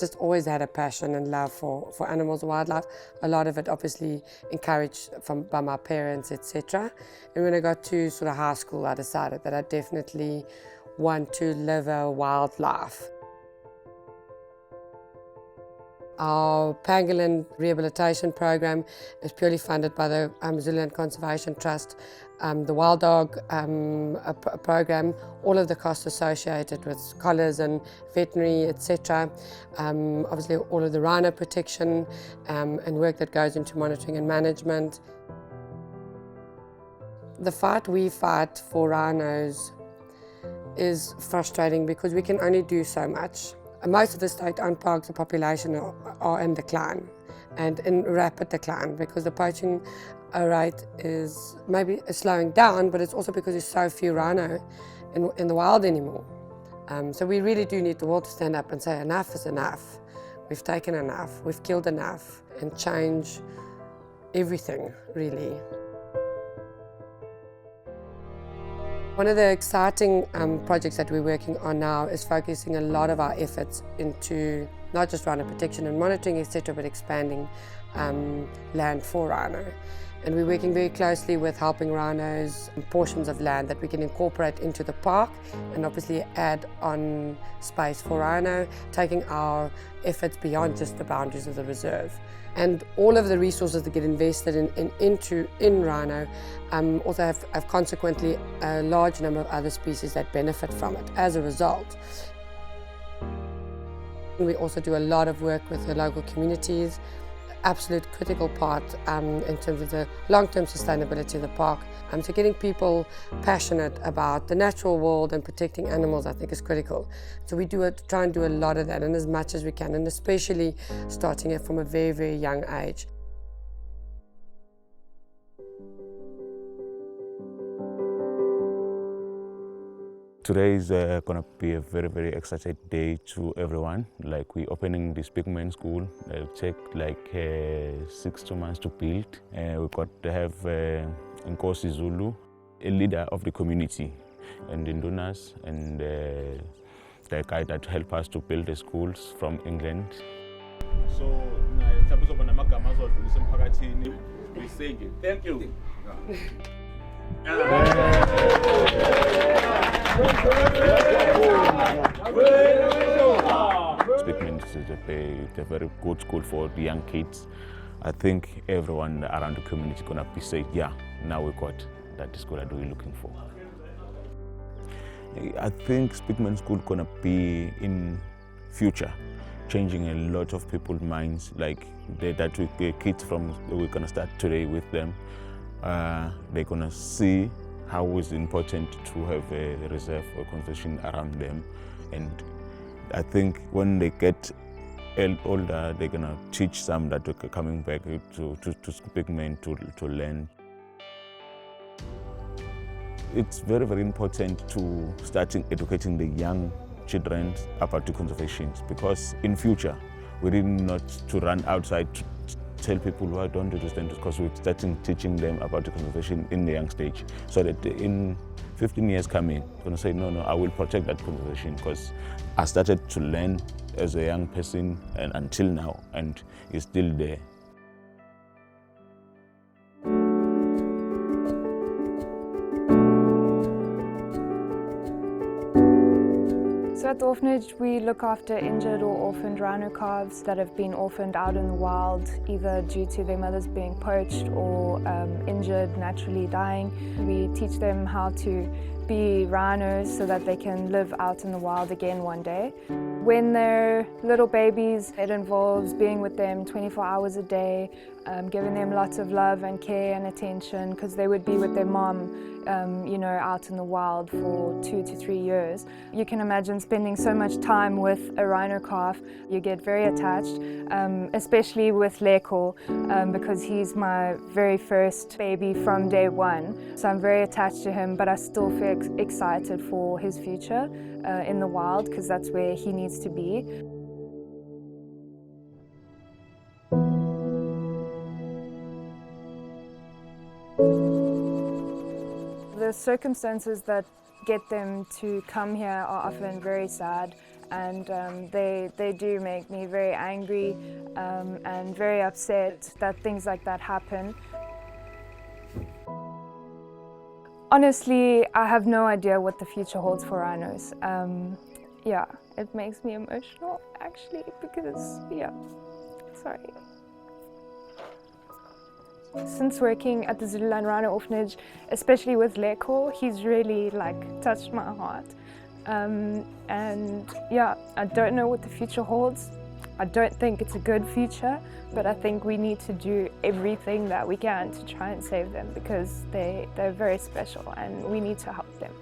just always had a passion and love for animals and wildlife. A lot of it obviously encouraged by my parents, etc. And when I got to sort of high school, I decided that I definitely want to live a wild life. Our pangolin rehabilitation program is purely funded by the Zululand Conservation Trust. The wild dog program, all of the costs associated with collars and veterinary, etc. Obviously all of the rhino protection and work that goes into monitoring and management. The fight we fight for rhinos is frustrating because we can only do so much. Most of the state-owned parks, the population are in decline and in rapid decline because the poaching rate is maybe slowing down, but it's also because there's so few rhino in the wild anymore. So we really do need the world to stand up and say enough is enough. We've taken enough, we've killed enough, and change everything, really. One of the exciting projects that we're working on now is focusing a lot of our efforts into not just rhino protection and monitoring, etc., but expanding land for rhino. And we're working very closely with helping rhinos portions of land that we can incorporate into the park and obviously add on space for rhino, taking our efforts beyond just the boundaries of the reserve. And all of the resources that get invested in rhino also have consequently a large number of other species that benefit from it as a result. We also do a lot of work with the local communities, absolute critical part in terms of the long-term sustainability of the park. So getting people passionate about the natural world and protecting animals, I think, is critical. So we try and do a lot of that, and as much as we can, and especially starting it from a very, very young age. Today is going to be a very, very exciting day to everyone. Like, we're opening this Pigman school. It'll take like 6 months to build. We've got to have Nkosi Zulu, a leader of the community, and Indunas, and the guy that helped us to build the schools from England. So, we sing. Thank you. Pigman is a very good school for the young kids. I think everyone around the community is going to be saying, yeah, now we got that school that we're looking for. I think Pigman School is going to be in future changing a lot of people's minds, like the kids we're going to start today with them. They're going to see how it's important to have a reserve or conservation around them. And I think when they get older, they're going to teach some that are coming back to Pigman to learn. It's very, very important to starting educating the young children about the conservation, because in future, we really not to run outside to tell people why don't do this, because we're starting teaching them about the conservation in the young stage, so that in 15 years coming, I'm going to say, no, I will protect that conservation, because I started to learn as a young person and until now, and it's still there. So at the orphanage, we look after injured or orphaned rhino calves that have been orphaned out in the wild, either due to their mothers being poached or injured, naturally dying. We teach them how to be rhinos so that they can live out in the wild again one day. When they're little babies, it involves being with them 24 hours a day, giving them lots of love and care and attention, because they would be with their mom, out in the wild for 2 to 3 years. You can imagine spending so much time with a rhino calf. You get very attached, especially with Leko, because he's my very first baby from day one. So I'm very attached to him, but I still feel excited for his future in the wild, because that's where he needs to be. The circumstances that get them to come here are often very sad, and they do make me very angry and very upset that things like that happen. Honestly, I have no idea what the future holds for rhinos. Yeah, it makes me emotional actually because, yeah, sorry. Since working at the Zululand Rhino Orphanage, especially with Leko, he's really touched my heart. And yeah, I don't know what the future holds. I don't think it's a good future, but I think we need to do everything that we can to try and save them because they're very special and we need to help them.